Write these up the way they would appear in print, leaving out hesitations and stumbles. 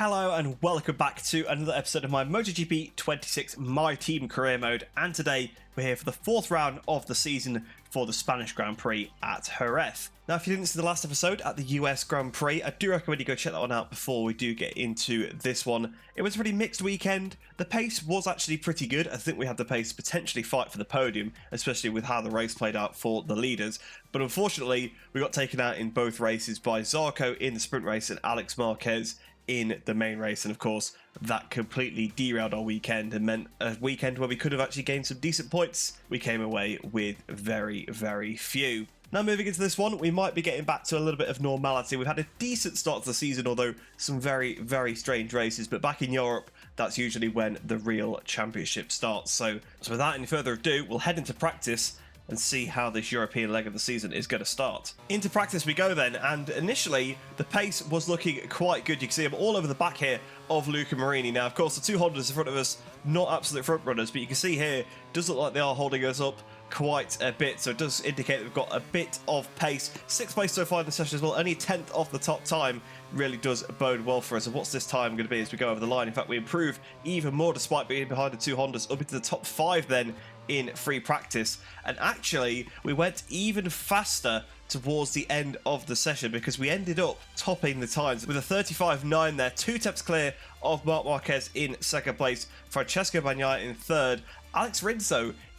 Hello and welcome back to another episode of my MotoGP 26 My Team Career Mode, and today we're here for the fourth round of the season for the Spanish Grand Prix at Jerez. Now, if you didn't see the last episode at the US Grand Prix, I do recommend you go check that one out before we do get into this one. It was a pretty mixed weekend. The pace was actually pretty good. I think we had the pace to potentially fight for the podium, especially with how the race played out for the leaders. But unfortunately, we got taken out in both races by Zarco in the sprint race and Alex Marquez in the main race, and of course that completely derailed our weekend and meant a weekend where we could have actually gained some decent points. We came away with very few. Now, moving into this one, we might be getting back to a little bit of normality. We've had a decent start to the season, although some very strange races, but back in Europe, that's usually when the real championship starts. So without any further ado, we'll head into practice and see how this European leg of the season is going to start. Into practice we go then, and initially the pace was looking quite good. You can see them all over the back here of Luca Marini. Now, of course, the two Hondas in front of us, not absolute front runners, but you can see here, it does look like they are holding us up quite a bit, so it does indicate that we've got a bit of pace. 6th place so far in the session as well, only 10th off the top time. Really does bode well for us. And what's this time going to be as we go over the line? In fact, we improve even more despite being behind the two Hondas, up into the top 5 then in free practice. And actually, we went even faster towards the end of the session because we ended up topping the times with a 35.9 there, 2 tenths clear of Marc Marquez in 2nd place, Francesco Bagnaia in 3rd, Alex Rins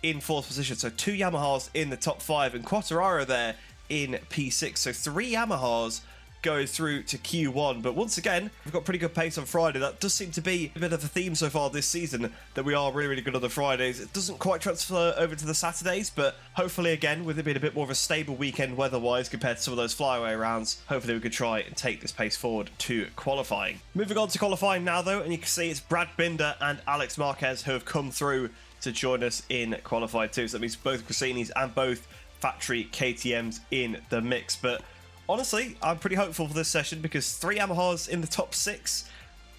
in 4th position, so 2 Yamahas in the top 5, and Quartararo there in P6, so 3 Yamahas going through to Q1. But once again, we've got pretty good pace on Friday. That does seem to be a bit of a theme so far this season, that we are really good on the Fridays. It doesn't quite transfer over to the Saturdays, but hopefully again, with it being a bit more of a stable weekend weather-wise compared to some of those flyaway rounds, hopefully we could try and take this pace forward to qualifying. Moving on to qualifying now though, and you can see it's Brad Binder and Alex Marquez who have come through to join us in qualifying too. So that means both Grassinis and both factory KTMs in the mix. But honestly, I'm pretty hopeful for this session because 3 Yamahas in the top 6,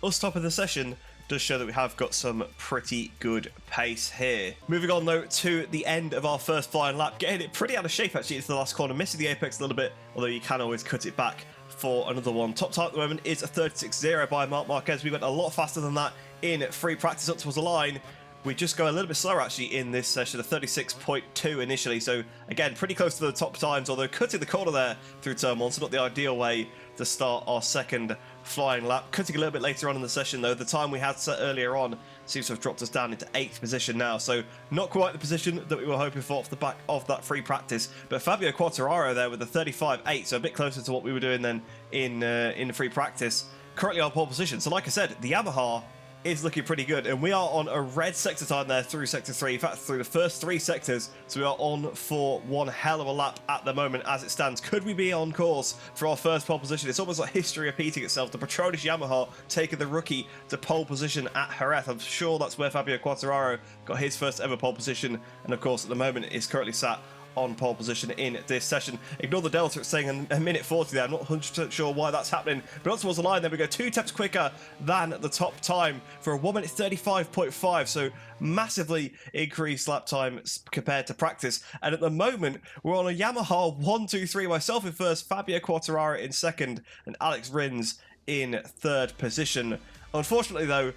us top of the session, does show that we have got some pretty good pace here. Moving on though to the end of our first flying lap, getting it pretty out of shape actually into the last corner, missing the apex a little bit, although you can always cut it back for another one. Top time at the moment is a 36.0 by Marc Marquez. We went a lot faster than that in free practice up towards the line. We just go a little bit slower actually in this session, a 36.2 initially, so again pretty close to the top times, although cutting the corner there through turn 1, so not the ideal way to start our second flying lap. Cutting a little bit later on in the session though, the time we had set earlier on seems to have dropped us down into 8th position now, so not quite the position that we were hoping for off the back of that free practice. But Fabio Quartararo there with a 35.8, so a bit closer to what we were doing then in free practice, currently on pole position. So like I said, the Yamaha is looking pretty good, and we are on a red sector time there through sector 3, in fact through the first 3 sectors, so we are on for one hell of a lap at the moment as it stands. Could we be on course for our first pole position? It's almost like history repeating itself, the Petronas Yamaha taking the rookie to pole position at Jerez. I'm sure that's where Fabio Quartararo got his first ever pole position, and of course at the moment is currently sat on pole position in this session. Ignore the delta, it's saying a minute 40 there. I'm not 100% sure why that's happening, but on towards the line there we go, 2 tenths quicker than the top time for a 1 minute 35.5, so massively increased lap time compared to practice. And at the moment we're on a Yamaha 1-2-3, myself in first, Fabio Quartararo in second, and Alex Rins in 3rd position. Unfortunately though,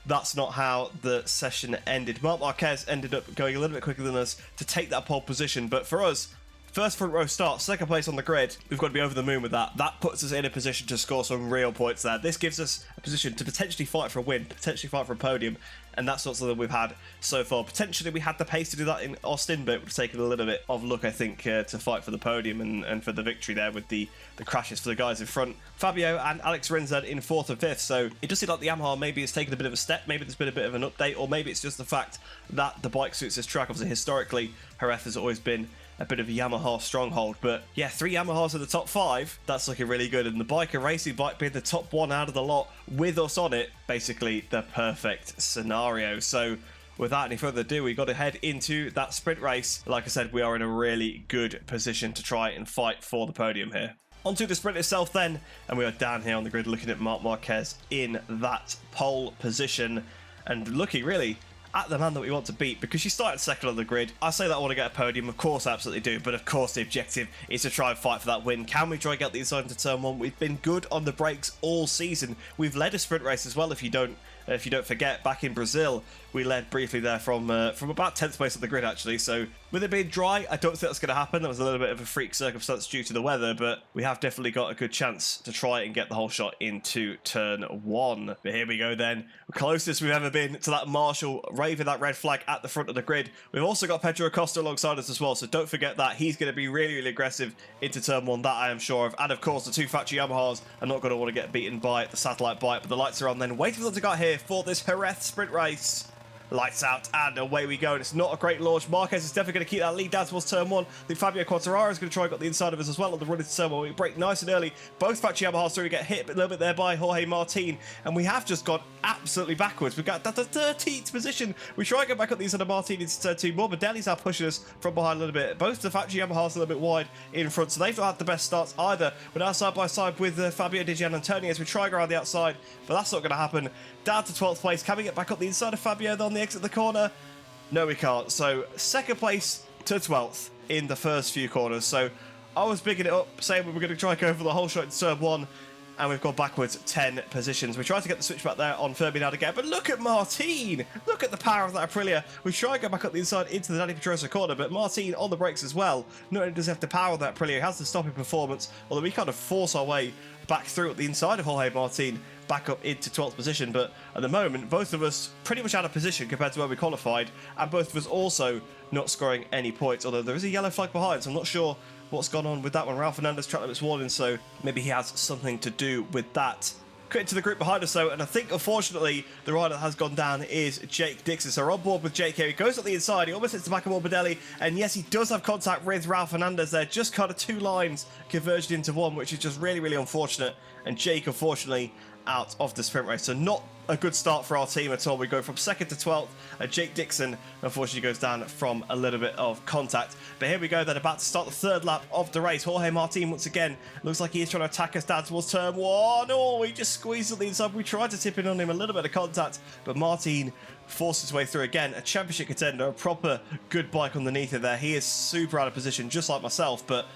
that's not how the session ended. Marc Marquez ended up going a little bit quicker than us to take that pole position, but for us, first front row start, 2nd place on the grid, we've got to be over the moon with that. That puts us in a position to score some real points there. This gives us a position to potentially fight for a win, potentially fight for a podium, and that's not something we've had so far. Potentially we had the pace to do that in Austin, but it would have taken a little bit of luck, I think, to fight for the podium and for the victory there with the crashes for the guys in front. Fabio and Alex Rins in 4th and 5th, so it does seem like the Yamaha maybe has taken a bit of a step, maybe there's been a bit of an update, or maybe it's just the fact that the bike suits this track. Obviously historically, Jerez has always been a bit of a Yamaha stronghold, but yeah, 3 Yamahas in the top 5, that's looking really good, and the biker racing bike being the top one out of the lot with us on it, basically the perfect scenario. So without any further ado, we got to head into that sprint race. Like I said, we are in a really good position to try and fight for the podium here. Onto the sprint itself then, and we are down here on the grid looking at Marc Marquez in that pole position, and looking really at the man that we want to beat, because you started second on the grid. I say that I want to get a podium, of course I absolutely do, but of course the objective is to try and fight for that win. Can we try and get the inside into turn 1? We've been good on the brakes all season. We've led a sprint race as well, if you don't forget, back in Brazil. We led briefly there from about 10th place on the grid, actually. So with it being dry, I don't think that's going to happen. That was a little bit of a freak circumstance due to the weather, but we have definitely got a good chance to try and get the whole shot into turn 1. But here we go then. Closest we've ever been to that Marshall waving that red flag at the front of the grid. We've also got Pedro Acosta alongside us as well, so don't forget that. He's going to be really, really aggressive into turn 1, that I am sure of. And of course, the two factory Yamahas are not going to want to get beaten by the satellite bite, but the lights are on then, waiting for them to get here for this Jerez sprint race. Lights out, and away we go. And it's not a great launch. Marquez is definitely going to keep that lead down towards turn 1. I think Fabio Quartararo is going to try and get the inside of us as well on the run into turn 1. We break nice and early. Both factory Yamahas starting to get hit a little bit there by Jorge Martin, and we have just gone absolutely backwards. We've got that 13th position. We try and get back up the inside of Martin into turn 2. Morbidelli's now pushing us from behind a little bit. Both the factory Yamahas a little bit wide in front, so they've not had the best starts either. We're now side by side with Fabio Di Gianantonio as we try and go around the outside, but that's not going to happen. Down to 12th place. Can we get back up the inside of Fabio on the exit of the corner? No, we can't. So second place to 12th in the first few corners. So I was bigging it up, saying we were going to try and go for the whole shot in turn 1, and we've gone backwards 10 positions. We tried to get the switch back there on Ferdinand again, but look at Martin! Look at the power of that Aprilia. We try and go back up the inside into the Danny Pedrosa corner, but Martin on the brakes as well. Not only does he have the power of that Aprilia, he has the stopping performance, although we kind of force our way back through at the inside of Jorge Martin, back up into 12th position. But at the moment, both of us pretty much out of position compared to where we qualified, and both of us also not scoring any points, although there is a yellow flag behind, so I'm not sure what's gone on with that one. Ralph Fernandez track limits warning, so maybe he has something to do with that. Cut to the group behind us though, and I think unfortunately the rider that has gone down is Jake Dixon. So we're on board with Jake here. He goes up the inside, he almost hits the back of Morbidelli, and yes, he does have contact with Ralph Fernandez there. Just kind of two lines converged into one, which is just really, really unfortunate. And Jake, unfortunately, out of the sprint race. So not a good start for our team at all. We go from 2nd to 12th. Jake Dixon, unfortunately, goes down from a little bit of contact. But here we go then, about to start the third lap of the race. Jorge Martin, once again, looks like he is trying to attack us down towards turn 1. Oh, he just squeezed on the inside. We tried to tip in on him, a little bit of contact, but Martin forced his way through again. A championship contender, a proper good bike underneath it there. He is super out of position, just like myself, but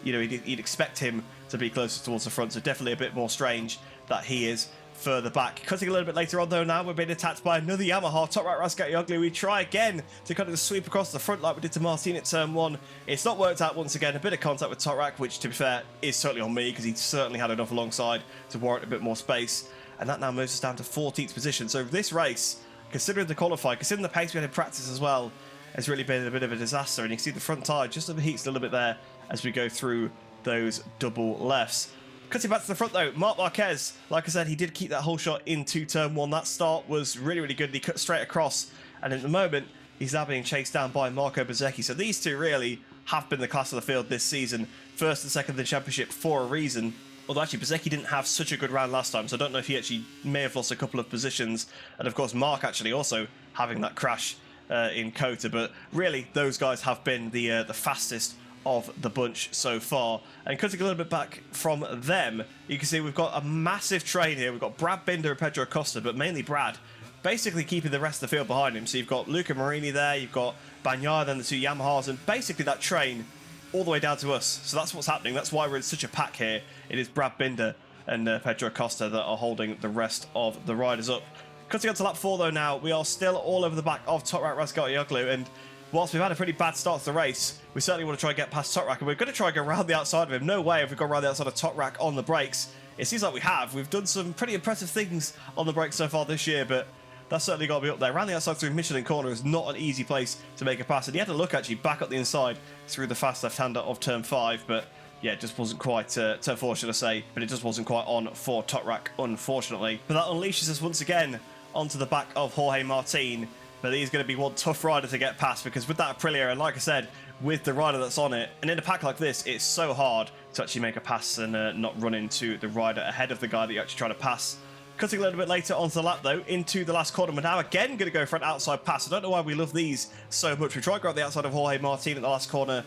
you know, you'd expect him to be closer towards the front, so definitely a bit more strange that he is further back. Cutting a little bit later on though, now we're being attacked by another Yamaha, top right Rascatioglu. We try again to kind of sweep across the front like we did to Martin at turn 1. It's not worked out once again. A bit of contact with Toprak, which to be fair is certainly on me, because he certainly had enough alongside to warrant a bit more space, and that now moves us down to 14th position. So this race, considering the qualify, considering the pace we had in practice as well, has really been a bit of a disaster. And you can see the front tyre just overheats a little bit there as we go through those double lefts. Cutting back to the front though, Marc Marquez, like I said, he did keep that whole shot into turn 1. That start was really, really good. He cut straight across, and at the moment, he's now being chased down by Marco Bezzecchi. So these two really have been the class of the field this season. First and second in the championship for a reason. Although actually, Bezzecchi didn't have such a good round last time, so I don't know if he actually may have lost a couple of positions. And of course, Mark actually also having that crash in Kota. But really, those guys have been the fastest of the bunch so far. And cutting a little bit back from them, you can see we've got a massive train here. We've got Brad Binder and Pedro Acosta, but mainly Brad, basically keeping the rest of the field behind him. So you've got Luca Marini there, you've got Bagnaia, then the two Yamahas, and basically that train all the way down to us. So that's what's happening. That's why we're in such a pack here. It is Brad Binder and Pedro Acosta that are holding the rest of the riders up. Cutting on to lap 4 though now, we are still all over the back of Toprak Rascatioglu, and whilst we've had a pretty bad start to the race, we certainly want to try and get past Toprak, and we're going to try and go around the outside of him. No way if we go around the outside of Toprak on the brakes. It seems like we have. We've done some pretty impressive things on the brakes so far this year, but that's certainly got to be up there. Around the outside through Michelin Corner is not an easy place to make a pass, and he had to look actually back up the inside through the fast left-hander of turn 5, but yeah, it just wasn't quite, turn 4 should I say, but it just wasn't quite on for Toprak, unfortunately. But that unleashes us once again onto the back of Jorge Martin. But he's going to be one tough rider to get past, because with that Aprilia, and like I said, with the rider that's on it, and in a pack like this, it's so hard to actually make a pass and not run into the rider ahead of the guy that you're actually trying to pass. Cutting a little bit later onto the lap though, into the last corner, we're now again going to go for an outside pass. I don't know why we love these so much. We tried to go out the outside of Jorge Martin at the last corner.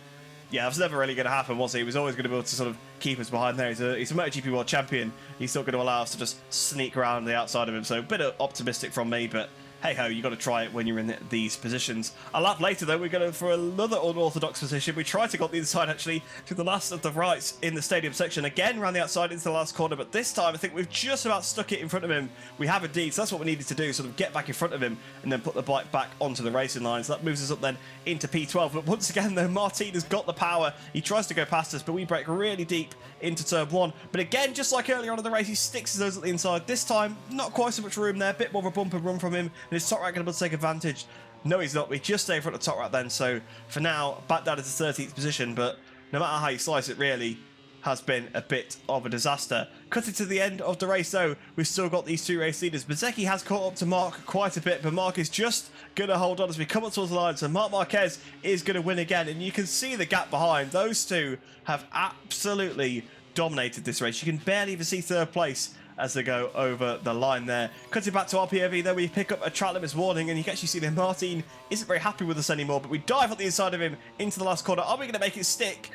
Yeah, that was never really going to happen, was he? He was always going to be able to sort of keep us behind there. He's a MotoGP World Champion. He's still going to allow us to just sneak around the outside of him. So a bit optimistic from me, but hey ho, you got to try it when you're in these positions. A lap later though, we're going for another unorthodox position. We tried to go the inside actually to the last of the rights in the stadium section. Again, around the outside into the last corner, but this time I think we've just about stuck it in front of him. We have indeed, so that's what we needed to do, sort of get back in front of him and then put the bike back onto the racing line. So that moves us up then into P12. But once again though, Martin has got the power. He tries to go past us, but we break really deep into turn 1. But again, just like earlier on in the race, he sticks to those at the inside. This time, not quite so much room there, a bit more of a bump and run from him, and his top right going to be able to take advantage. No, he's not. We just stay in front of the top right then, so for now, back down into 13th position, but no matter how you slice it, really has been a bit of a disaster. Cutting to the end of the race though, we've still got these two race leaders. Bezzecchi has caught up to Mark quite a bit, but Mark is just going to hold on as we come up towards the line, so Marc Marquez is going to win again, and you can see the gap behind. Those two have absolutely dominated this race. You can barely even see third place as they go over the line there. Cutting back to our POV though, we pick up a track limits warning, and you can actually see that Martin isn't very happy with us anymore, but we dive on the inside of him into the last corner. Are we going to make it stick?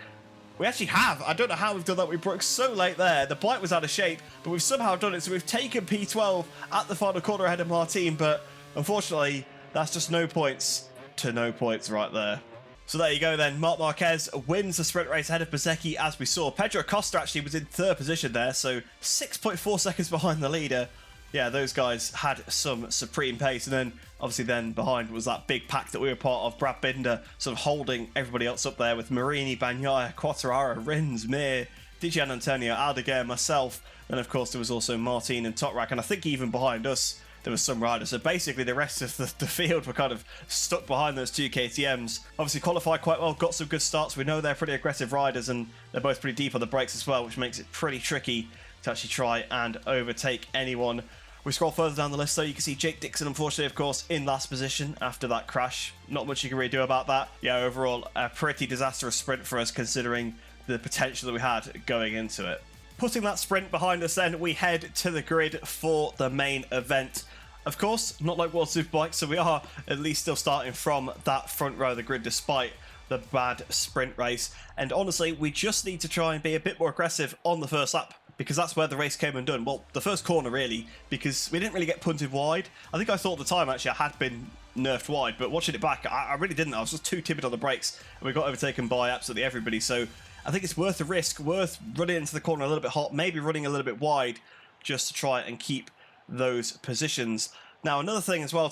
We actually have. I don't know how we've done that. We broke so late there. The bike was out of shape, but we've somehow done it. So we've taken P12 at the final corner ahead of Martin, but unfortunately, that's just no points to no points right there. So there you go then. Marc Marquez wins the sprint race ahead of Bezzecchi, as we saw. Pedro Acosta actually was in third position there, so 6.4 seconds behind the leader. Yeah, those guys had some supreme pace, and then obviously then behind was that big pack that we were part of. Brad Binder sort of holding everybody else up there with Marini, Bagnaia, Quartararo, Rins, Mir, Dijan Antonio, Aldeguer, myself, and of course there was also Martin and Toprak, and I think even behind us there was some riders. So basically the rest of the field were kind of stuck behind those two KTMs. Obviously qualified quite well, got some good starts. We know they're pretty aggressive riders, and they're both pretty deep on the brakes as well, which makes it pretty tricky to actually try and overtake anyone. We scroll further down the list though, you can see Jake Dixon, unfortunately, of course, in last position after that crash. Not much you can really do about that. Yeah, overall, a pretty disastrous sprint for us considering the potential that we had going into it. Putting that sprint behind us then, we head to the grid for the main event. Of course, not like World Superbike, so we are at least still starting from that front row of the grid despite the bad sprint race. And honestly, we just need to try and be a bit more aggressive on the first lap, because that's where the race came undone. Well, the first corner really, because we didn't really get punted wide. I think I thought at the time actually I had been nerfed wide, but watching it back, I really didn't. I was just too timid on the brakes, and we got overtaken by absolutely everybody. So I think it's worth the risk, worth running into the corner a little bit hot, maybe running a little bit wide, just to try and keep those positions. Now, another thing as well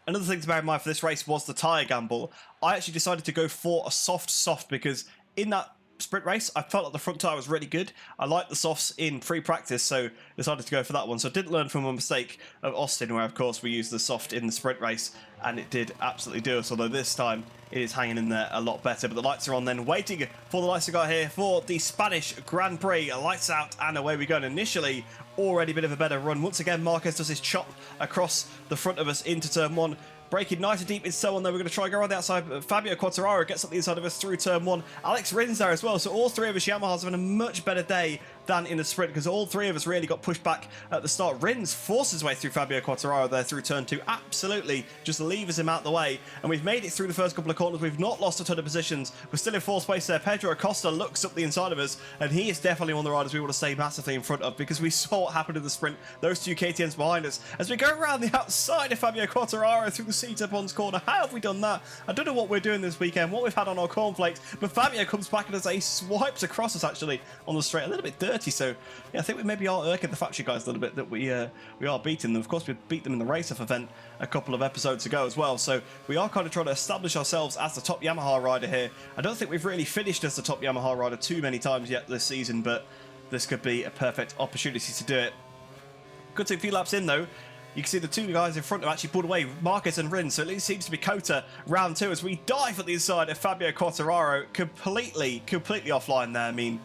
another thing to bear in mind for this race was the tyre gamble. I actually decided to go for a soft because in that sprint race, I felt like the front tyre was really good. I liked the softs in free practice, so decided to go for that one. So I didn't learn from a mistake of Austin, where of course we used the soft in the sprint race, and it did absolutely do us, although this time it is hanging in there a lot better. But the lights are on then, waiting for the lights to go here for the Spanish Grand Prix. Lights out, and away we go. And initially, already a bit of a better run. Once again, Marquez does his chop across the front of us into turn 1. Braking nice and deep in turn 1 there. We're going to try and go around the outside. Fabio Quartararo gets up the inside of us through turn 1. Alex Rins there as well. So all three of us Yamahas having a much better day than in the sprint, because all three of us really got pushed back at the start. Rins forces his way through Fabio Quartararo there through turn 2. Absolutely just levers him out the way. And we've made it through the first couple of corners. We've not lost a ton of positions. We're still in fourth place there. Pedro Acosta looks up the inside of us, and he is definitely one of the riders we want to stay massively in front of, because we saw what happened in the sprint. Those two KTMs behind us. As we go around the outside of Fabio Quartararo through the Cedar-Pons corner. How have we done that? I don't know what we're doing this weekend, what we've had on our cornflakes, but Fabio comes back and as he swipes across us actually on the straight. A little bit dirty, so yeah, I think we maybe are irking the factory guys a little bit that we are beating them. Of course, we beat them in the race-off event a couple of episodes ago as well, so we are kind of trying to establish ourselves as the top Yamaha rider here. I don't think we've really finished as the top Yamaha rider too many times yet this season, but this could be a perfect opportunity to do it. Good to a few laps in though. You can see the two guys in front have actually pulled away, Marquez and Rins, so at least it seems to be Kota round 2 as we dive at the inside of Fabio Quartararo, completely offline there. I mean,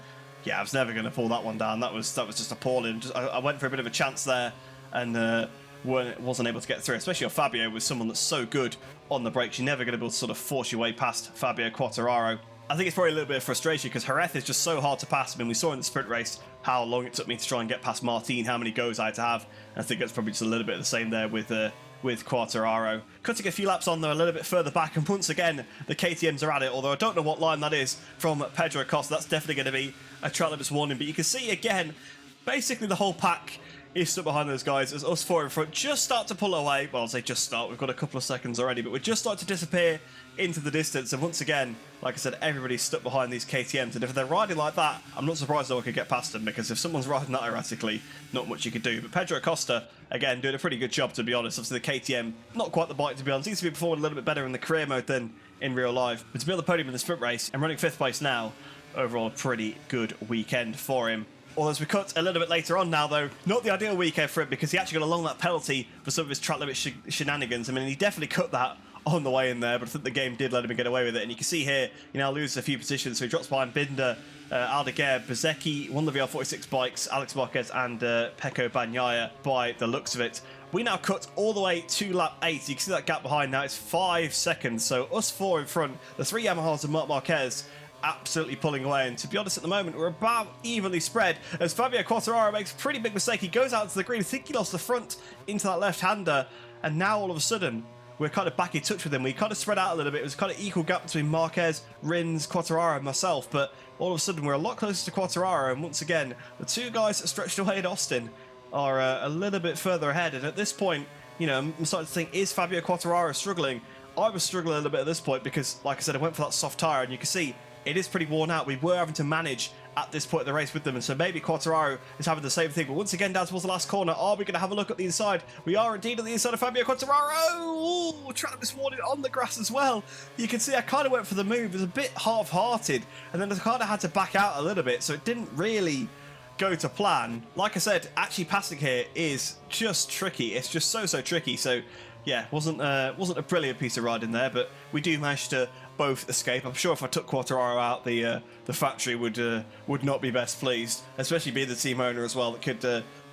yeah, I was never going to pull that one down. That was just appalling. I went for a bit of a chance there and wasn't able to get through, especially on Fabio with someone that's so good on the brakes. You're never going to be able to sort of force your way past Fabio Quartararo. I think it's probably a little bit of frustration because Jerez is just so hard to pass. I mean, we saw in the sprint race how long it took me to try and get past Martin, how many goes I had to have. And I think that's probably just a little bit of the same there with Quartararo. Cutting a few laps on there a little bit further back, and once again, the KTMs are at it, although I don't know what line that is from Pedro Acosta. That's definitely going to be a track limits warning, but you can see again, basically the whole pack is stuck behind those guys as us four in front just start to pull away. Well, I'll say just start. We've got a couple of seconds already, but we're just starting to disappear into the distance. And once again, like I said, everybody's stuck behind these KTMs. And if they're riding like that, I'm not surprised no one could get past them, because if someone's riding that erratically, not much you could do. But Pedro Acosta, again, doing a pretty good job, to be honest. Obviously, the KTM, not quite the bike, to be honest. Seems to be performing a little bit better in the career mode than in real life. But to be on the podium in the sprint race and running 5th place now, overall, a pretty good weekend for him. Although as we cut a little bit later on now, though, not the ideal weekend for him, because he actually got a long lap penalty for some of his track limit shenanigans. I mean, he definitely cut that on the way in there, but I think the game did let him get away with it. And you can see here, he now loses a few positions, so he drops behind Binder, Aldeguer, Bezecchi, one of the VR46 bikes, Alex Marquez, and Pecco Bagnaia by the looks of it. We now cut all the way to lap 8. You can see that gap behind now. It's 5 seconds. So us four in front, the 3 Yamahas and Marc Marquez, absolutely pulling away. And to be honest, at the moment, we're about evenly spread as Fabio Quartararo makes a pretty big mistake. He goes out to the green. I think he lost the front into that left-hander. And now all of a sudden, we're kind of back in touch with him. We kind of spread out a little bit. It was kind of equal gap between Marquez, Rins, Quartararo, and myself. But all of a sudden, we're a lot closer to Quartararo. And once again, the 2 guys that stretched away at Austin are a little bit further ahead. And at this point, you know, I'm starting to think, is Fabio Quartararo struggling? I was struggling a little bit at this point because, like I said, I went for that soft tyre, and you can see it is pretty worn out. We were having to manage at this point of the race with them, and so maybe Quartararo is having the same thing. But once again, down towards the last corner, are we going to have a look at the inside? We are indeed on the inside of Fabio Quartararo. Ooh, track this warning on the grass as well. You can see I kind of went for the move. It was a bit half-hearted, and then I kind of had to back out a little bit, so it didn't really go to plan. Like I said, actually passing here is just tricky. It's just so tricky. So yeah, wasn't a brilliant piece of riding there, but we do manage to both escape. I'm sure if I took Quartararo out, the factory would not be best pleased, especially being the team owner as well. That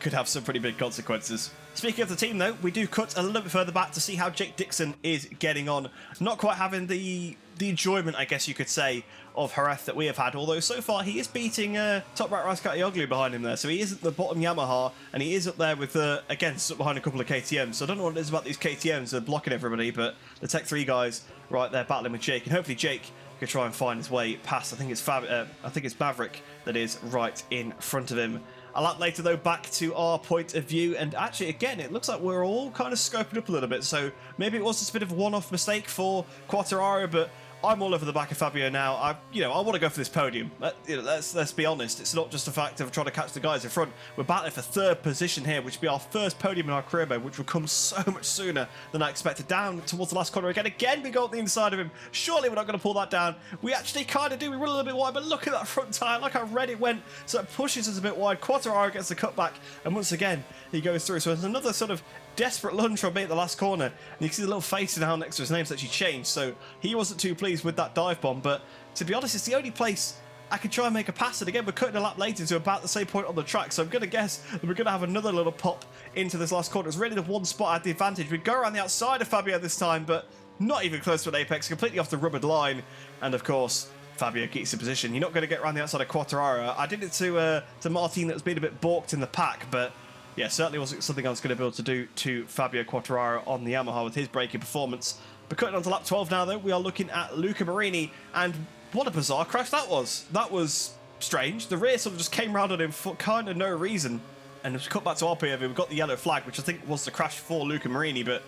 could have some pretty big consequences. Speaking of the team, though, we do cut a little bit further back to see how Jake Dixon is getting on. Not quite having the enjoyment, I guess you could say, of Jerez that we have had, although so far he is beating Top Right Raskatioglu behind him there, so he is at the bottom Yamaha, and he is up there with, again, stuck behind a couple of KTMs, so I don't know what it is about these KTMs that are blocking everybody, but the Tech 3 guys right there battling with Jake, and hopefully Jake could try and find his way past. I think it's Maverick that is right in front of him. A lap later, though, back to our point of view, and actually, again, it looks like we're all kind of scoping up a little bit, so maybe it was just a bit of a one-off mistake for Quartararo, but I'm all over the back of Fabio now. I want to go for this podium. Let's be honest. It's not just a fact of trying to catch the guys in front. We're battling for 3rd position here, which will be our first podium in our career mode, which will come so much sooner than I expected. Down towards the last corner again. Again, we go on the inside of him. Surely we're not going to pull that down. We actually kind of do. We run a little bit wide, but look at that front tyre. Like how red it went, so it pushes us a bit wide. Quartararo gets the cutback, and once again, he goes through. So there's another sort of desperate lunge from me at the last corner, and you can see the little face now next to his name's actually changed, so he wasn't too pleased with that dive bomb. But to be honest, it's the only place I could try and make a pass, and again we're cutting a lap later to about the same point on the track, so I'm going to guess that we're going to have another little pop into this last corner. It's really the one spot I had the advantage. We go around the outside of Fabio this time, but not even close to an apex, completely off the rubbered line, and of course Fabio keeps in position. You're not going to get around the outside of Quartararo. I did it to Martin, that was being a bit balked in the pack, but yeah, certainly wasn't something I was going to be able to do to Fabio Quartararo on the Yamaha with his braking performance. But cutting on to lap 12 now, though, we are looking at Luca Marini, and what a bizarre crash that was. That was strange. The rear sort of just came round on him for kind of no reason. And as we cut back to our POV, we've got the yellow flag, which I think was the crash for Luca Marini, but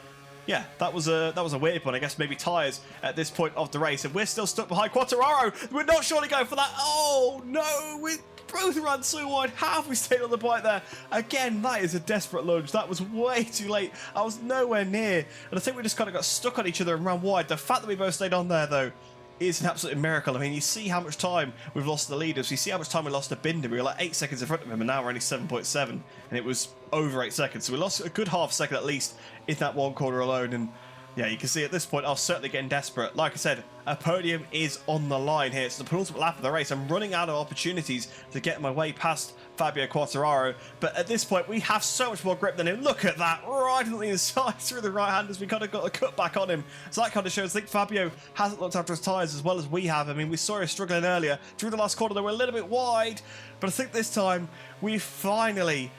yeah, that was a weird one. I guess maybe tyres at this point of the race, and we're still stuck behind Quartararo. We're not surely going for that. Oh no, we both ran so wide. How have we stayed on the bike there? Again, that is a desperate lunge. That was way too late. I was nowhere near, and I think we just kind of got stuck on each other and ran wide. The fact that we both stayed on there, though, is an absolute miracle. I mean, you see how much time we've lost to the leaders. You see how much time we lost to Binder. We were like 8 seconds in front of him, and now we're only 7.7, and it was over 8 seconds. So we lost a good half second at least in that one corner alone, and yeah, you can see at this point I was certainly getting desperate. Like I said, a podium is on the line here. It's the penultimate lap of the race. I'm running out of opportunities to get my way past Fabio Quartararo, but at this point we have so much more grip than him. Look at that, right on the inside through the right hand as we kind of got a cut back on him. So that kind of shows, I think Fabio hasn't looked after his tyres as well as we have. I mean, we saw him struggling earlier. Through the last corner they were a little bit wide, but I think this time we finally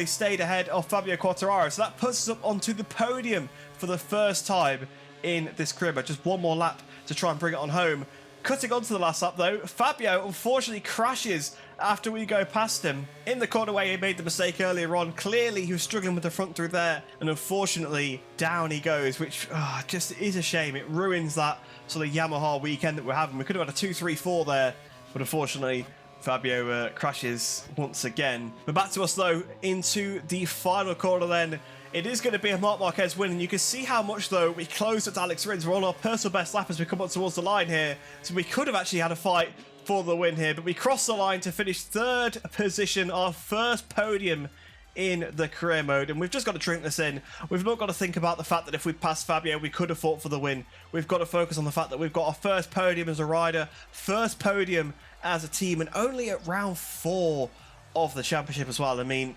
stayed ahead of Fabio Quartararo. So that puts us up onto the podium for the first time in this career. But just one more lap to try and bring it on home. Cutting onto the last lap, though, Fabio unfortunately crashes after we go past him in the corner where he made the mistake earlier on. Clearly he was struggling with the front through there, and unfortunately down he goes, which just is a shame. It ruins that sort of Yamaha weekend that we're having. We could have had a 2-3-4 there, but unfortunately Fabio crashes once again. But back to us though, into the final corner then. It is going to be a Marc Marquez win, and you can see how much though we closed at Alex Rins. We're on our personal best lap as we come up towards the line here, so we could have actually had a fight for the win here, but we crossed the line to finish 3rd position, our first podium in the career mode, and we've just got to drink this in. We've not got to think about the fact that if we'd passed Fabio, we could have fought for the win. We've got to focus on the fact that we've got our first podium as a rider, first podium as a team, and only at round 4 of the championship as well. I mean,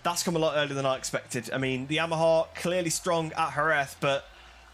that's come a lot earlier than I expected. I mean, the Yamaha clearly strong at Jerez, but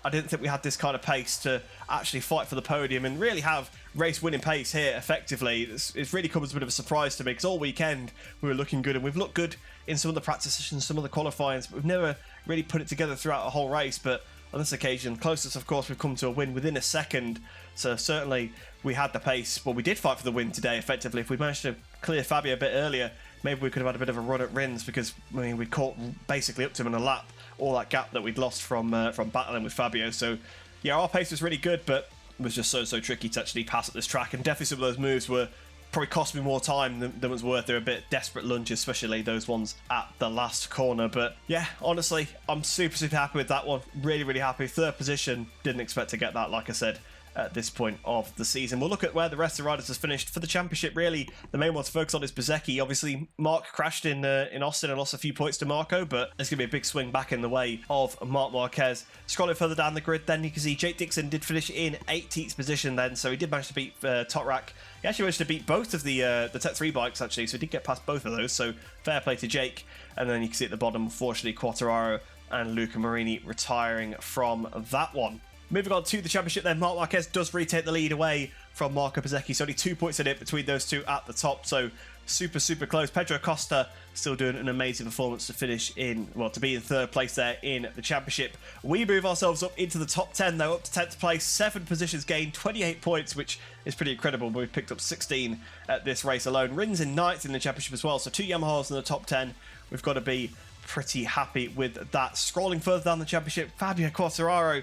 I didn't think we had this kind of pace to actually fight for the podium and really have race-winning pace here effectively. It's really come as a bit of a surprise to me, because all weekend we were looking good, and we've looked good in some of the practice sessions, some of the qualifyings, but we've never really put it together throughout a whole race. But on this occasion, closest of course we've come to a win within a second, so certainly we had the pace. Well, we did fight for the win today effectively. If we managed to clear Fabio a bit earlier, maybe we could have had a bit of a run at Rins, because I mean, we caught basically up to him in a lap, all that gap that we'd lost from battling with Fabio. So yeah, our pace was really good, but it was just so tricky to actually pass at this track, and definitely some of those moves were probably cost me more time than was worth. They were a bit desperate lunges, especially those ones at the last corner. But yeah, honestly, I'm super happy with that one. Really happy. 3rd position, didn't expect to get that, like I said, at this point of the season. We'll look at where the rest of the riders has finished for the championship. Really, the main one to focus on is Bezzecchi. Obviously, Mark crashed in Austin and lost a few points to Marco, but there's going to be a big swing back in the way of Marc Marquez. Scrolling further down the grid, then you can see Jake Dixon did finish in 18th position then, so he did manage to beat Totrak. He actually managed to beat both of the Tech 3 bikes, actually, so he did get past both of those, so fair play to Jake. And then you can see at the bottom, unfortunately, Quartararo and Luca Marini retiring from that one. Moving on to the championship then, Marc Marquez does retake the lead away from Marco Bezzecchi, so only 2 points in it between those two at the top, so super close. Pedro Acosta still doing an amazing performance to finish in, well, to be in 3rd place there in the championship. We move ourselves up into the top 10 though, up to 10th place, 7 positions gained, 28 points, which is pretty incredible. We've picked up 16 at this race alone. Rins in 9th in the championship as well, so 2 Yamahas in the top 10. We've got to be pretty happy with that. Scrolling further down the championship, Fabio Quartararo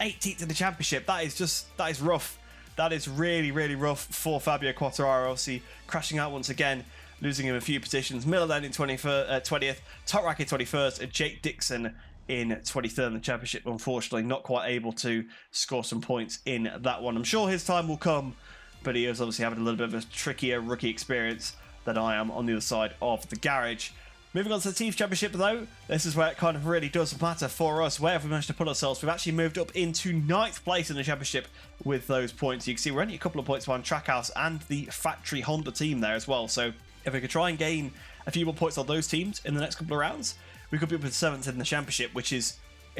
18th in the championship. That is rough. That is really rough for Fabio Quartararo. Obviously crashing out once again, losing him a few positions. Miller then in 20th, Totrak in 21st, and Jake Dixon in 23rd in the championship. Unfortunately, not quite able to score some points in that one. I'm sure his time will come, but he is obviously having a little bit of a trickier rookie experience than I am on the other side of the garage. Moving on to the Team Championship though, this is where it kind of really does matter for us. Where have we managed to put ourselves? We've actually moved up into 9th place in the championship with those points. You can see we're only a couple of points behind Trackhouse and the factory Honda team there as well. So if we could try and gain a few more points on those teams in the next couple of rounds, we could be up with 7th in the championship, which is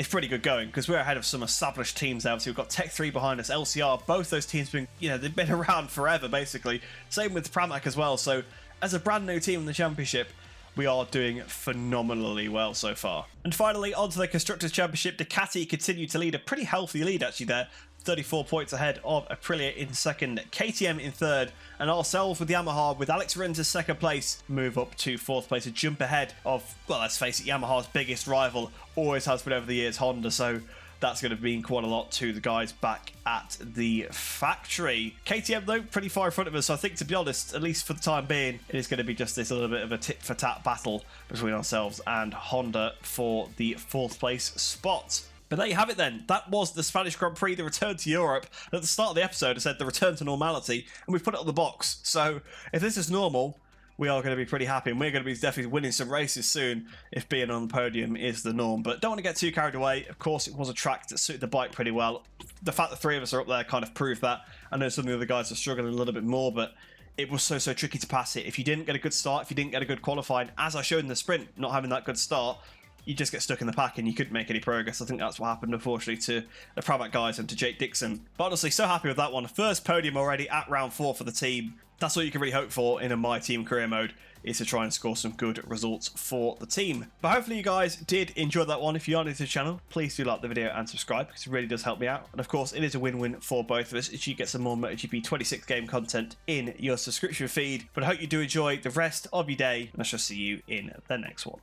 pretty good going, because we're ahead of some established teams now. So we've got Tech 3 behind us, LCR, both those teams been, they've been around forever basically. Same with Pramac as well. So as a brand new team in the championship, we are doing phenomenally well so far. And finally, onto the Constructors' Championship. Ducati continued to lead, a pretty healthy lead actually there. 34 points ahead of Aprilia in 2nd, KTM in 3rd, and ourselves with Yamaha, with Alex Rins in 2nd place, move up to 4th place, a jump ahead of, well, let's face it, Yamaha's biggest rival, always has been over the years, Honda, so that's going to mean quite a lot to the guys back at the factory. KTM, though, pretty far in front of us, so I think, to be honest, at least for the time being, it is going to be just this little bit of a tit-for-tat battle between ourselves and Honda for the 4th place spot. But there you have it then. That was the Spanish Grand Prix, the return to Europe. At the start of the episode, I said the return to normality, and we've put it on the box. So if this is normal, we are going to be pretty happy, and we're going to be definitely winning some races soon if being on the podium is the norm. But don't want to get too carried away. Of course, it was a track that suited the bike pretty well. The fact that 3 of us are up there kind of proved that. I know some of the other guys are struggling a little bit more, but it was so tricky to pass it. If you didn't get a good start, if you didn't get a good qualifying, as I showed in the sprint, not having that good start, you just get stuck in the pack and you couldn't make any progress. I think that's what happened, unfortunately, to the Pramac guys and to Jake Dixon. But honestly, so happy with that one. First podium already at round 4 for the team. that's all you can really hope for in a My Team career mode, is to try and score some good results for the team. But hopefully you guys did enjoy that one. If you are new to the channel, please do like the video and subscribe, because it really does help me out. And of course, it is a win-win for both of us, as you get some more MotoGP 26 game content in your subscription feed. But I hope you do enjoy the rest of your day, and I shall see you in the next one.